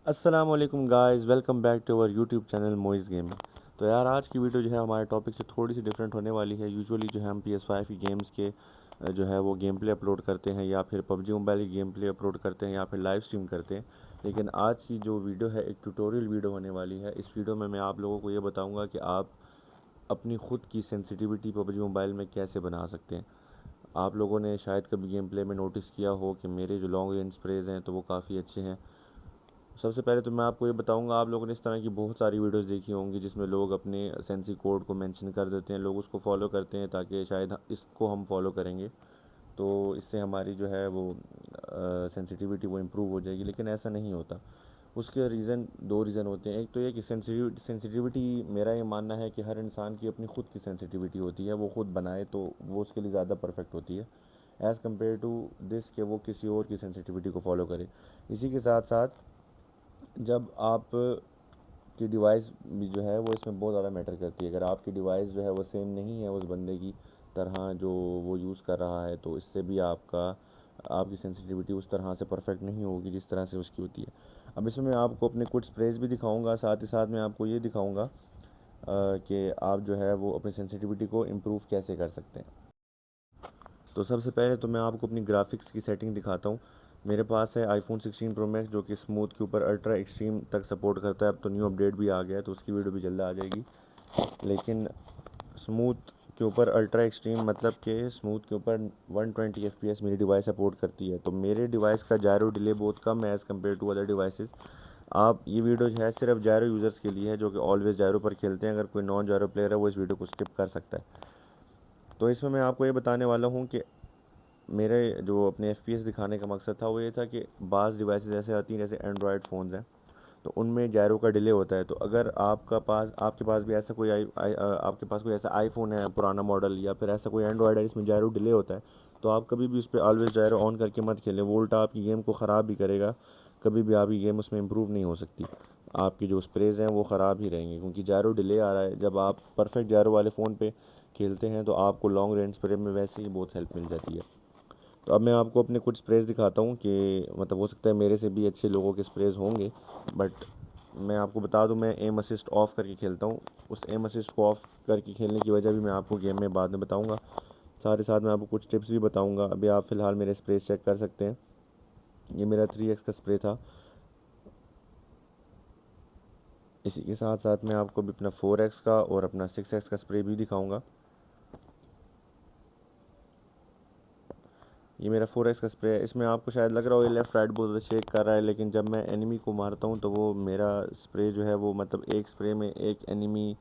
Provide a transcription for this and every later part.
अस्सलाम वालेकुम guys, welcome back to our YouTube channel Moiz gaming. तो यार आज की वीडियो जो है हमारे टॉपिक से थोड़ी सी डिफरेंट होने वाली है। यूजुअली जो है हम PS5 की गेम्स के जो है वो गेम प्ले अपलोड करते हैं या फिर PUBG मोबाइल की गेम प्ले अपलोड करते हैं या फिर लाइव स्ट्रीम करते हैं। लेकिन आज की जो वीडियो है एक ट्यूटोरियल वीडियो होने वाली है। इस वीडियो में मैं आप लोगों को ये बताऊँगा कि आप अपनी खुद की सेंसिटिविटी PUBG मोबाइल में कैसे बना सकते हैं। आप लोगों ने शायद कभी गेम प्ले में नोटिस किया हो कि मेरे जो लॉन्ग रेंज स्प्रेज हैं तो वो काफ़ी अच्छे हैं। सबसे पहले तो मैं आपको ये बताऊंगा, आप लोगों ने इस तरह की बहुत सारी वीडियोस देखी होंगी जिसमें लोग अपने सेंसी कोड को मेंशन कर देते हैं, लोग उसको फॉलो करते हैं ताकि शायद इसको हम फॉलो करेंगे तो इससे हमारी जो है वो सेंसिटिविटी वो इम्प्रूव हो जाएगी। लेकिन ऐसा नहीं होता। उसके रीज़न दो रीज़न होते हैं। एक तो ये कि सेंसिटिविटी मेरा ये मानना है कि हर इंसान की अपनी खुद की सेंसिटिविटी होती है, वो खुद बनाए तो वो उसके लिए ज़्यादा परफेक्ट होती है एज़ कम्पेयर टू दिस कि वो किसी और की सेंसिटिविटी को फॉलो करे। इसी के साथ साथ जब आप की डिवाइस भी जो है वो इसमें बहुत ज़्यादा मैटर करती है। अगर आपकी डिवाइस जो है वो सेम नहीं है उस बंदे की तरह जो वो यूज़ कर रहा है तो इससे भी आपकी सेंसिटिविटी उस तरह से परफेक्ट नहीं होगी जिस तरह से उसकी होती है। अब इसमें मैं आपको अपने कुछ स्प्रेज भी दिखाऊंगा, साथ ही साथ मैं आपको ये दिखाऊंगा कि आप जो है वो अपनी सेंसिटिविटी को इम्प्रूव कैसे कर सकते हैं। तो सबसे पहले तो मैं आपको अपनी ग्राफिक्स की सेटिंग दिखाता हूँ। मेरे पास है आईफोन 16 प्रो मैक्स जो कि स्मूथ के ऊपर अल्ट्रा एक्सट्रीम तक सपोर्ट करता है। अब तो न्यू अपडेट भी आ गया है तो उसकी वीडियो भी जल्द आ जाएगी। लेकिन स्मूथ के ऊपर अल्ट्रा एक्सट्रीम मतलब कि स्मूथ के ऊपर 120 FPS मेरी डिवाइस सपोर्ट करती है। तो मेरे डिवाइस का जायरो डिले बहुत कम है as compared to other devices. आप ये वीडियो जो है सिर्फ जायरो यूज़र्स के लिए है जो कि ऑलवेज जायरो पर खेलते हैं। अगर कोई नॉन जायरो प्लेयर है वो इस वीडियो को स्किप कर सकता है। तो इसमें मैं आपको ये बताने वाला हूँ कि मेरे जो अपने FPS दिखाने का मकसद था वो ये था कि बाज़ डिवाइसेस ऐसे आती हैं जैसे एंड्रॉयड फ़ोन्स हैं तो उनमें जायरो का डिले होता है। तो अगर आपके पास भी ऐसा कोई आपके पास कोई ऐसा आईफोन है पुराना मॉडल या फिर ऐसा कोई एंड्रॉयड है जिसमें जायरो डिले होता है तो आप कभी भी उस पर ऑलवेज जायरो ऑन करके मत खेलें। वो उल्टा आपकी गेम को ख़राब भी करेगा। कभी भी आपकी गेम उसमें इम्प्रूव नहीं हो सकती। आपकी जो स्प्रेज हैं वो ख़राब ही रहेंगे क्योंकि जायरो डिले आ रहा है। जब आप परफेक्ट जायरो वाले फ़ोन पे खेलते हैं तो आपको लॉन्ग रेंज स्प्रे में वैसे ही बहुत हेल्प मिल जाती है। तो अब मैं आपको अपने कुछ स्प्रेज दिखाता हूँ कि मतलब हो सकता है मेरे से भी अच्छे लोगों के स्प्रेज होंगे, बट मैं आपको बता दूं मैं एम असिस्ट ऑफ़ करके खेलता हूँ। उस एम असिस्ट को ऑफ़ करके खेलने की वजह भी मैं आपको गेम में बाद में बताऊँगा। साथ ही साथ मैं आपको कुछ टिप्स भी बताऊँगा। अभी आप फ़िलहाल मेरे स्प्रेज चेक कर सकते हैं। ये मेरा 3x का स्प्रे था। इसी के साथ साथ मैं आपको भी अपना 4x का और अपना 6x का स्प्रे भी दिखाऊँगा। ये मेरा 4x का स्प्रे है। इसमें आपको शायद लग रहा हो ये लेफ़्ट राइट बहुत ज़्यादा शेक कर रहा है, लेकिन जब मैं एनिमी को मारता हूँ तो वो मेरा स्प्रे जो है वो मतलब एक स्प्रे में एक एनिमी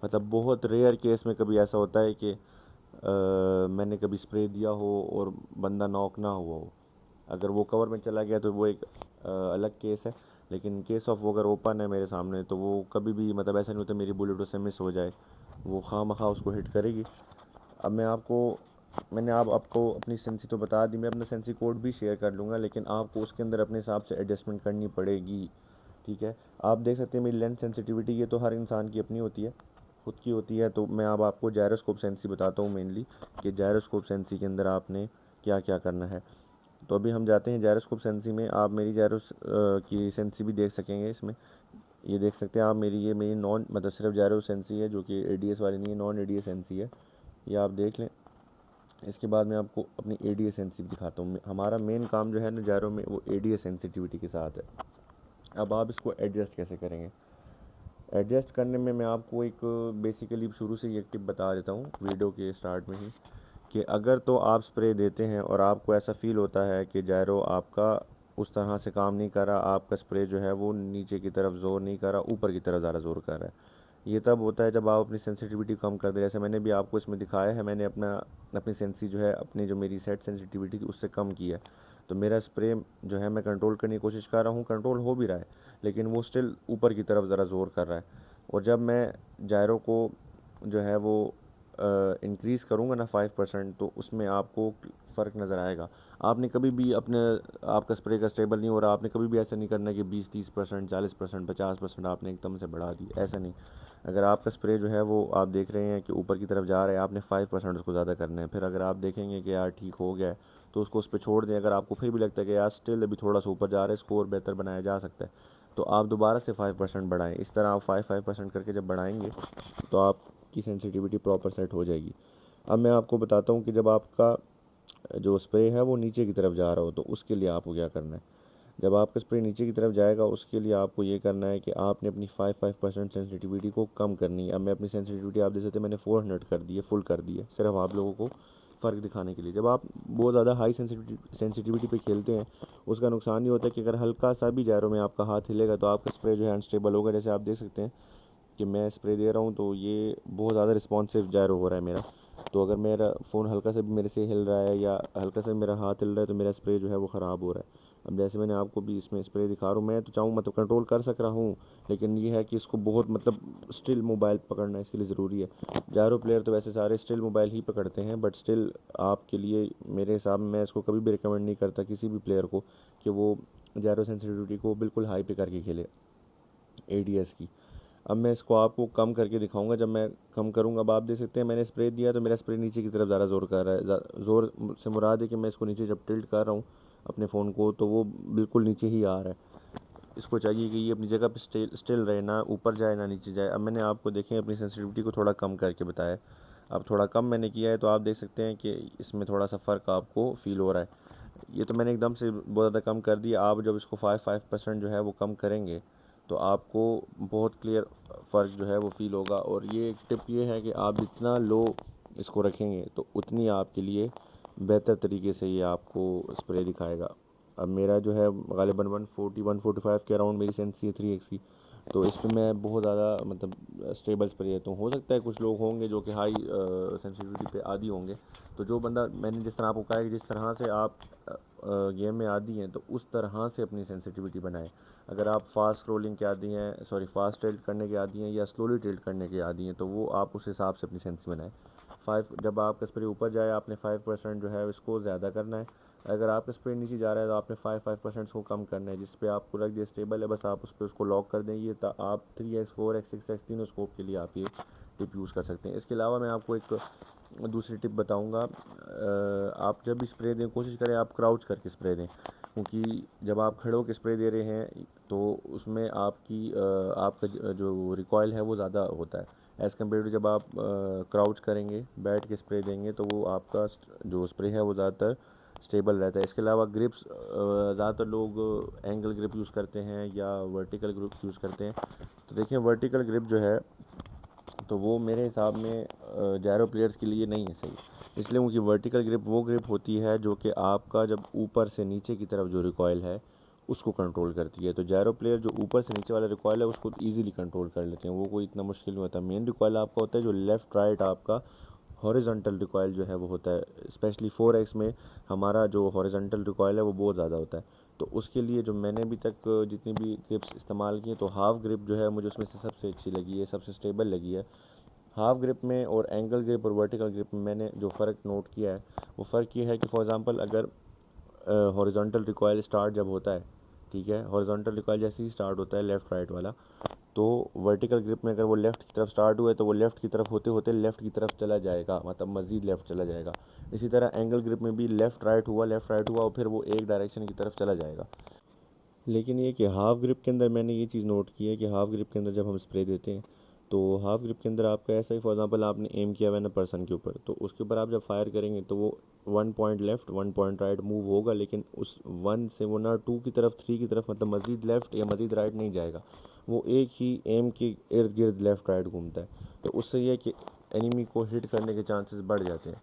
मतलब बहुत रेयर केस में कभी ऐसा होता है कि मैंने कभी स्प्रे दिया हो और बंदा नॉक ना हुआ हो। अगर वो कवर में चला गया तो वो एक अलग केस है। लेकिन केस ऑफ वो अगर ओपन है मेरे सामने तो वो कभी भी मतलब ऐसा नहीं होता मेरी बुलेट उससे मिस हो जाए, वो खामखा उसको हिट करेगी। अब मैंने आप आपको अपनी सेंसी तो बता दी, मैं अपना सेंसी कोड भी शेयर कर लूँगा लेकिन आपको उसके अंदर अपने हिसाब से एडजस्टमेंट करनी पड़ेगी। ठीक है, आप देख सकते हैं मेरी लेंस सेंसिटिविटी ये तो हर इंसान की अपनी होती है, खुद की होती है। तो मैं अब आपको जायरोस्कोप सेंसी बताता हूँ मेनली कि जायरोस्कोप सेंसी के अंदर आपने क्या क्या करना है। तो अभी हम जाते हैं जायरोस्कोप सेंसी में। आप मेरी जायरोस की सेंसी भी देख सकेंगे इसमें। ये देख सकते हैं आप मेरी नॉन मतलब सिर्फ जायरो सेंसी है जो कि ADS वाली नहीं है, नॉन ADS सेंसी है। ये आप देख लें। इसके बाद मैं आपको अपनी ADS सेंसिटिविटी दिखाता हूँ। हमारा मेन काम जो है ना जायरो में वो ADS सेंसिटिविटी के साथ है। अब आप इसको एडजस्ट कैसे करेंगे। एडजस्ट करने में मैं आपको एक बेसिकली शुरू से ये टिप बता देता हूँ वीडियो के स्टार्ट में ही कि अगर तो आप स्प्रे देते हैं और आपको ऐसा फील होता है कि जायरो आपका उस तरह से काम नहीं कर रहा, आपका स्प्रे जो है वो नीचे की तरफ ज़ोर नहीं कर रहा, ऊपर की तरफ ज़्यादा ज़ोर कर रहा है, ये तब होता है जब आप अपनी सेंसिटिविटी कम कर दें। जैसे मैंने भी आपको इसमें दिखाया है, मैंने अपनी सेंसी जो है अपनी जो मेरी सेट सेंसिटिविटी थी उससे कम की है। तो मेरा स्प्रे जो है मैं कंट्रोल करने की कोशिश कर रहा हूँ, कंट्रोल हो भी रहा है लेकिन वो स्टिल ऊपर की तरफ ज़रा ज़ोर कर रहा है। और जब मैं जायरो को जो है वो इंक्रीज़ करूँगा ना 5% तो उसमें आपको फ़र्क नज़र आएगा। आपने कभी भी आपका स्प्रे का स्टेबल नहीं हो रहा, आपने कभी भी ऐसा नहीं करना कि 20-30%, 40%, 50% आपने एकदम से बढ़ा दी, ऐसा नहीं। अगर आपका स्प्रे जो है वो आप देख रहे हैं कि ऊपर की तरफ जा रहा है, आपने 5% उसको ज़्यादा करना है। फिर अगर आप देखेंगे कि यार ठीक हो गया है तो उसको उस पर छोड़ दें। अगर आपको फिर भी लगता है कि यार स्टिल अभी थोड़ा सा ऊपर जा रहा है, इसको और बेहतर बनाया जा सकता है, तो आप दोबारा से 5% बढ़ाएं। इस तरह आप 5% करके जब बढ़ाएंगे तो आपकी सेंसिटिविटी प्रॉपर सेट हो जाएगी। अब मैं आपको बताता हूँ कि जब आपका जो स्प्रे है वो नीचे की तरफ जा रहा हो तो उसके लिए आपको क्या करना है। जब आपका स्प्रे नीचे की तरफ जाएगा उसके लिए आपको ये करना है कि आपने अपनी 5% सेंसिटिविटी को कम करनी है। अब मैं अपनी सेंसिटिविटी आप देख सकते हैं मैंने 400 कर दी है, फुल कर दी है, सिर्फ आप लोगों को फ़र्क दिखाने के लिए। जब आप बहुत ज़्यादा हाई सेंसिटिविटी पे खेलते हैं उसका नुकसान ये होता है कि अगर हल्का सा भी जैरो में आपका हाथ हिलेगा तो आपका स्प्रे जो है अनस्टेबल होगा। जैसे आप देख सकते हैं कि मैं स्प्रे दे रहा हूँ तो ये बहुत ज़्यादा रिस्पॉन्सिव जायरो हो रहा है मेरा। तो अगर मेरा फ़ोन हल्का सा भी मेरे से हिल रहा है या हल्का सा मेरा हाथ हिल रहा है तो मेरा स्प्रे जो है वो ख़राब हो रहा है। अब जैसे मैंने आपको भी इसमें स्प्रे दिखा रहा हूँ, मैं तो चाहूँ मतलब कंट्रोल कर सक रहा हूँ, लेकिन ये है कि इसको बहुत मतलब स्टिल मोबाइल पकड़ना इसके लिए ज़रूरी है। जायरो प्लेयर तो वैसे सारे स्टिल मोबाइल ही पकड़ते हैं, बट स्टिल आपके लिए मेरे हिसाब में मैं इसको कभी भी रिकमेंड नहीं करता किसी भी प्लेयर को कि वो जायरो सेंसिटिविटी को बिल्कुल हाई पे करके खेले एडीएस की। अब मैं इसको आपको कम करके दिखाऊंगा। जब मैं कम करूंगा अब आप देख सकते हैं मैंने स्प्रे दिया तो मेरा स्प्रे नीचे की तरफ ज़्यादा ज़ोर कर रहा है। ज़ोर से मुराद है कि मैं इसको नीचे जब टिल्ट कर रहा हूँ अपने फ़ोन को तो वो बिल्कुल नीचे ही आ रहा है। इसको चाहिए कि ये अपनी जगह पे स्टिल रहे, ना ऊपर जाए ना नीचे जाए। अब मैंने आपको देखें अपनी सेंसिटिविटी को थोड़ा कम करके बताया। अब थोड़ा कम मैंने किया है तो आप देख सकते हैं कि इसमें थोड़ा सा फ़र्क आपको फ़ील हो रहा है। ये तो मैंने एकदम से बहुत ज़्यादा कम कर दिया। आप जब इसको 5% जो है वो कम करेंगे तो आपको बहुत क्लियर फ़र्क जो है वो फ़ील होगा। और ये एक टिप ये है कि आप जितना लो इसको रखेंगे तो उतनी आपके लिए बेहतर तरीके से ये आपको स्प्रे दिखाएगा। अब मेरा जो है गालिबन 140-145 के अराउंड मेरी सेंसी है 3x की, तो इस पर मैं बहुत ज़्यादा मतलब स्टेबल स्प्रे देता हूँ। हो सकता है कुछ लोग होंगे जो कि हाई सेंसिटिविटी पे आदी होंगे, तो जो बंदा मैंने जिस तरह आपको कहा है कि जिस तरह से आप गेम में आदी हैं तो उस तरह से अपनी सेंसिटिविटी बनाएं। अगर आप फास्ट स्क्रोलिंग के आदी हैं, सॉरी फास्ट टिल्ट करने के आदी हैं या स्लोली टिल्ट करने के आदी हैं, तो वो आप उस हिसाब से अपनी सेंसी बनाएं। जब आपका स्प्रे ऊपर जाए आपने 5% जो है इसको ज़्यादा करना है। अगर आपका स्प्रे नीचे जा रहा है तो आपने 5% को कम करना है। जिस पे आपको लग जाए स्टेबल है बस आप उस पर उसको लॉक कर देंगे तो आप 3x 4x 6x तीनों स्कोप के लिए आप ये टिप यूज़ कर सकते हैं। इसके अलावा मैं आपको एक दूसरी टिप बताऊंगा। आप जब भी स्प्रे दें कोशिश करें आप क्राउच करके स्प्रे दें, क्योंकि जब आप खड़े होकर स्प्रे दे रहे हैं तो उसमें आपका जो रिकॉयल है वो ज़्यादा होता है एज़ कम्पेयर टू जब आप क्राउच करेंगे बैठ के स्प्रे देंगे तो वो आपका जो स्प्रे है वो ज़्यादातर स्टेबल रहता है। इसके अलावा ग्रिप्स ज़्यादातर लोग एंगल ग्रिप यूज़ करते हैं या वर्टिकल ग्रिप यूज़ करते हैं। तो देखिए वर्टिकल ग्रिप जो है तो वो मेरे हिसाब में जायरो प्लेयर्स के लिए नहीं है सही, इसलिए क्योंकि वर्टिकल ग्रिप वो ग्रिप होती है जो कि आपका जब ऊपर से नीचे की तरफ जो रिकॉयल है उसको कंट्रोल करती है। तो जायरो प्लेयर जो ऊपर से नीचे वाला रिकॉयल है उसको इजीली कंट्रोल कर लेते हैं, वो कोई इतना मुश्किल नहीं होता। मेन रिकॉयल आपका होता है जो लेफ़्ट राइट आपका हॉरिजॉन्टल रिकॉयल जो है वो होता है, स्पेशली 4x में हमारा जो हॉरिजॉन्टल रिकॉयल है वो बहुत ज़्यादा होता है। तो उसके लिए जो मैंने अभी तक जितनी भी ग्रिप्स इस्तेमाल की तो हाफ ग्रिप जो है मुझे उसमें से सबसे अच्छी लगी है, सबसे स्टेबल लगी है। हाफ ग्रिप में और एंगल ग्रिप और वर्टिकल ग्रिप में मैंने जो फ़र्क नोट किया है वो फ़र्क ये है कि फॉर एग्ज़ाम्पल अगर हॉरिजॉन्टल रिकॉयल स्टार्ट जब होता है, ठीक है, हॉरिजॉन्टल रिकॉयल जैसे ही स्टार्ट होता है लेफ़्ट राइट वाला, तो वर्टिकल ग्रिप में अगर वो लेफ़्ट की तरफ स्टार्ट हुआ है तो वो लेफ़्ट की तरफ होते होते लेफ़्ट की तरफ चला जाएगा, मतलब मज़ीद लेफ़्ट चला जाएगा। इसी तरह एंगल ग्रिप में भी लेफ़्ट राइट हुआ और फिर वो एक डायरेक्शन की तरफ चला जाएगा। लेकिन ये कि हाफ़ ग्रिप के अंदर मैंने ये चीज़ नोट की है कि हाफ़ ग्रिप के अंदर जब हम स्प्रे देते हैं तो हाफ़ ग्रिप के अंदर आपका ऐसा ही फॉर एग्जांपल आपने एम किया हुआ है ना पर्सन के ऊपर, तो उसके ऊपर आप जब फायर करेंगे तो वो 1 point left 1 point right move होगा, लेकिन उस 1 से वो ना 2 की तरफ 3 की तरफ मतलब मज़ीद लेफ़्ट या मज़ीद राइट नहीं जाएगा, वो एक ही एम के इर्द गिर्द लेफ़्ट राइट घूमता है। तो उससे यह कि एनिमी को हिट करने के चांसेस बढ़ जाते हैं।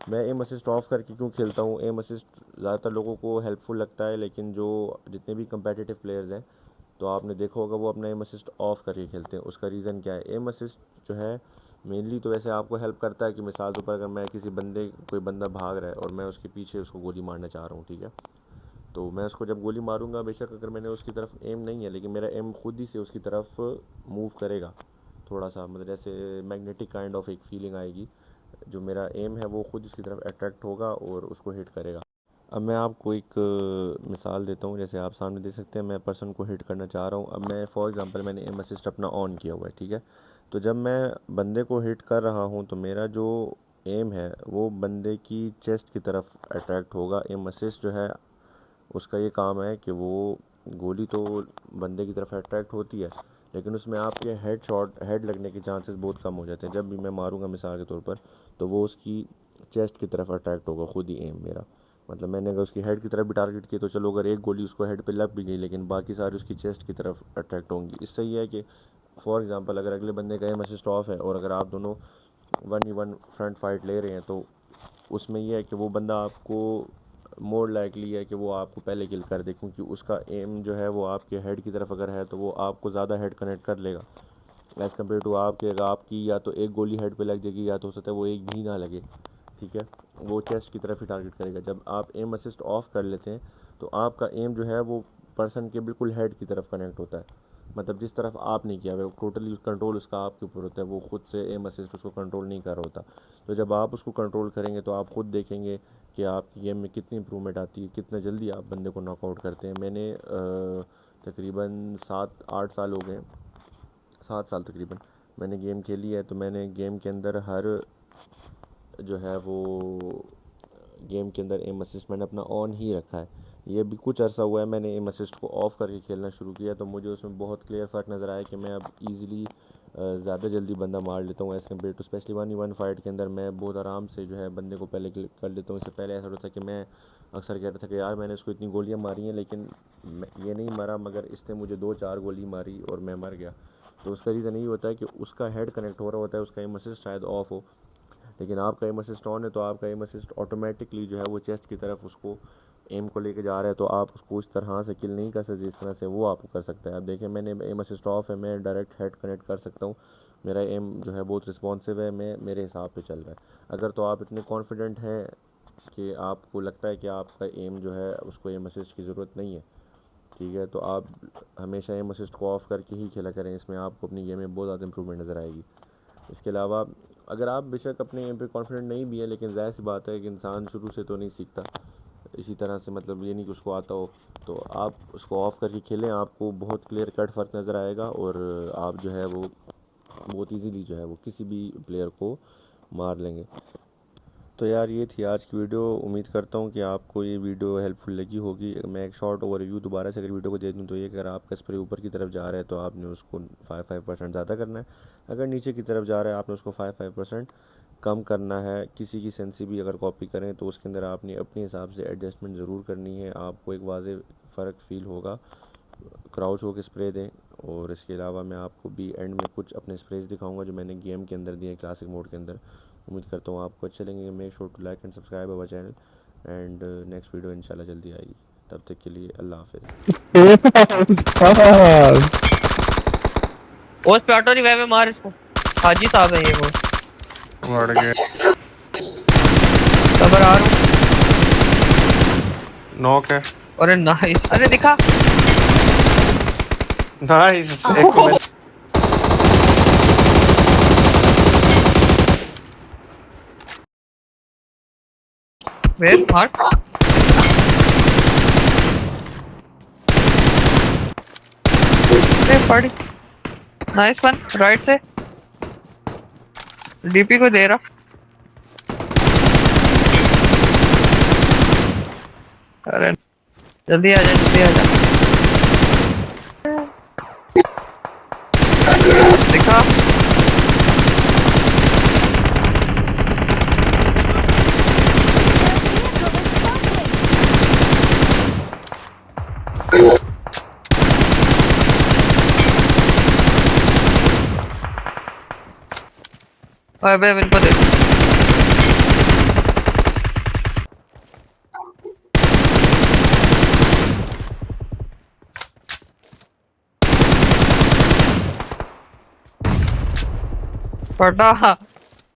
मैं एम असिस्ट ऑफ करके क्यों खेलता हूँ, एम असिस्ट ज़्यादातर लोगों को हेल्पफुल लगता है, लेकिन जो जितने भी कंपेटिटिव प्लेयर्स हैं तो आपने देखा होगा वो अपना एम असिस्ट ऑफ करके खेलते हैं। उसका रीज़न क्या है, एम असिस्ट जो है मेनली तो वैसे आपको हेल्प करता है कि मिसाल के ऊपर अगर मैं कोई बंदा भाग रहा है और मैं उसके पीछे उसको गोली मारना चाह रहा हूँ, ठीक है, तो मैं उसको जब गोली मारूंगा बेशक अगर मैंने उसकी तरफ एम नहीं है लेकिन मेरा एम खुद ही से उसकी तरफ मूव करेगा, थोड़ा सा मतलब जैसे मैग्नेटिक काइंड ऑफ एक फीलिंग आएगी, जो मेरा एम है वो खुद इसकी तरफ अट्रैक्ट होगा और उसको हिट करेगा। अब मैं आपको एक मिसाल देता हूँ, जैसे आप सामने देख सकते हैं मैं पर्सन को हिट करना चाह रहा हूँ। अब मैं फॉर एग्जांपल मैंने एम असिस्ट अपना ऑन किया हुआ है, ठीक है, तो जब मैं बंदे को हिट कर रहा हूँ तो मेरा जो एम है वो बंदे की चेस्ट की तरफ अट्रैक्ट होगा। एम असिस्ट जो है उसका ये काम है कि वो गोली तो बंदे की तरफ अट्रैक्ट होती है, लेकिन उसमें आपके हेड लगने के चांसेस बहुत कम हो जाते हैं। जब भी मैं मारूंगा मिसाल के तौर पर, तो वो उसकी चेस्ट की तरफ अट्रैक्ट होगा खुद ही एम मेरा। मतलब मैंने अगर उसकी हेड की तरफ भी टारगेट किया तो चलो, अगर एक गोली उसको हेड पे लग भी गई, लेकिन बाकी सारी उसकी चेस्ट की तरफ अट्रैक्ट होंगी। इससे ये है कि फॉर एग्जांपल अगर अगले बंदे का एम असिस्ट ऑफ है और अगर आप दोनों 1v1 फ्रंट फाइट ले रहे हैं, तो उसमें यह है कि वो बंदा आपको मोर लाइकली है कि वो आपको पहले किल कर दे, क्योंकि उसका एम जो है वो आपके हेड की तरफ अगर है तो वो आपको ज़्यादा हेड कनेक्ट कर लेगा एज़ कम्पेयर टू आपके। अगर आपकी या तो एक गोली हेड पे लग जाएगी या तो हो सकता है वो एक भी ना लगे, ठीक है, वो चेस्ट की तरफ ही टारगेट करेगा। जब आप एम असिस्ट ऑफ कर लेते हैं तो आपका एम जो है वो पर्सन के बिल्कुल हेड की तरफ कनेक्ट होता है। मतलब जिस तरफ आप नहीं किया हुआ, टोटली कंट्रोल उसका आपके ऊपर होता है, वो खुद से एम असिस्ट उसको कंट्रोल नहीं कर रहा होता। तो जब आप उसको कंट्रोल करेंगे तो आप खुद देखेंगे कि आपकी गेम में कितनी इंप्रूवमेंट आती है, कितना जल्दी आप बंदे को नॉकआउट करते हैं। मैंने तकरीबन 7-8 साल हो गए, 7 साल तकरीबन मैंने गेम खेली है। तो मैंने गेम के अंदर हर जो है वो गेम के अंदर एम असिस्ट मैंने अपना ऑन ही रखा है। ये भी कुछ अर्सा हुआ है मैंने एम असिस्ट को ऑफ़ करके खेलना शुरू किया, तो मुझे उसमें बहुत क्लियर फ़र्क नज़र आया कि मैं अब ईज़िली ज़्यादा जल्दी बंदा मार लेता हूँ as compared to specially 1v1 fight के अंदर। मैं बहुत आराम से जो है बंदे को पहले किल कर लेता हूँ। इससे पहले ऐसा होता था कि मैं अक्सर कहता था कि यार मैंने उसको इतनी गोलियाँ मारी हैं लेकिन ये नहीं मरा, मगर इसने मुझे 2-4 गोली मारी और मैं मर गया। तो उसका रीज़न यही होता है कि उसका हेड कनेक्ट हो रहा होता है, उसका एम असिस्ट शायद ऑफ हो, लेकिन आपका एम असिस्ट ऑन है तो आपका एम असिस्ट ऑटोमेटिकली जो है वो चेस्ट की तरफ उसको एम को लेके जा रहा है, तो आप उसको उस तरह से किल नहीं कर सकते जिस तरह से वो आपको कर सकता है। अब देखिए मैंने एम असिस्ट ऑफ है, मैं डायरेक्ट हेड कनेक्ट कर सकता हूँ, मेरा एम जो है बहुत रिस्पॉन्सिव है, मैं मेरे हिसाब पे चल रहा है। अगर तो आप इतने कॉन्फिडेंट हैं कि आपको लगता है कि आपका एम जो है उसको एम असिस्ट की ज़रूरत नहीं है, ठीक है, तो आप हमेशा एम असिस्ट को ऑफ़ करके ही खेला करें। इसमें आपको अपनी गेम में बहुत ज़्यादा इंप्रूवमेंट नज़र आएगी। इसके अलावा अगर आप बेशक अपने एम पे कॉन्फिडेंट नहीं भी है, लेकिन ज़ाहिर सी बात है कि इंसान शुरू से तो नहीं सीखता इसी तरह से, मतलब ये नहीं कि उसको आता हो, तो आप उसको ऑफ़ करके खेलें, आपको बहुत क्लियर कट फ़र्क नज़र आएगा और आप जो है वो बहुत इजीली जो है वो किसी भी प्लेयर को मार लेंगे। तो यार ये थी आज की वीडियो, उम्मीद करता हूँ कि आपको ये वीडियो हेल्पफुल लगी होगी। मैं एक शॉर्ट ओवरव्यू दोबारा से अगर वीडियो को दे दूँ तो ये, अगर आपका स्प्रे ऊपर की तरफ जा रहा है तो आपने उसको 5% ज़्यादा करना है, अगर नीचे की तरफ जा रहा है आपने उसको 5% कम करना है। किसी की सेंसी भी अगर कॉपी करें तो उसके अंदर आपने अपने हिसाब से एडजस्टमेंट ज़रूर करनी है, आपको एक वाज़ेह फ़र्क फ़ील होगा। क्राउच होकर स्प्रे दें। और इसके अलावा मैं आपको भी एंड में कुछ अपने स्प्रेज दिखाऊंगा जो मैंने गेम के अंदर दिए क्लासिक मोड के अंदर। उम्मीद करता हूँ आपको अच्छे लगेंगे। Make sure to like and subscribe our channel and next video इंशाल्लाह जल्दी आएगी। तब तक के लिए अल्लाह हाफिज़। उस पे ऑटो रिवाइव में मार इसको। हाजी साहब है ये वो। मर गए। सबर आ रहा हूँ। नॉक है। अरे नाइस, अरे दिखा नाइस। एक मिनट। वेट मार। अरे पड़ी। नाइस वन राइट से डीपी को दे रहा। अरे जल्दी आ जा, जल्दी आ जा। दिखा अबे इनको दे। पटा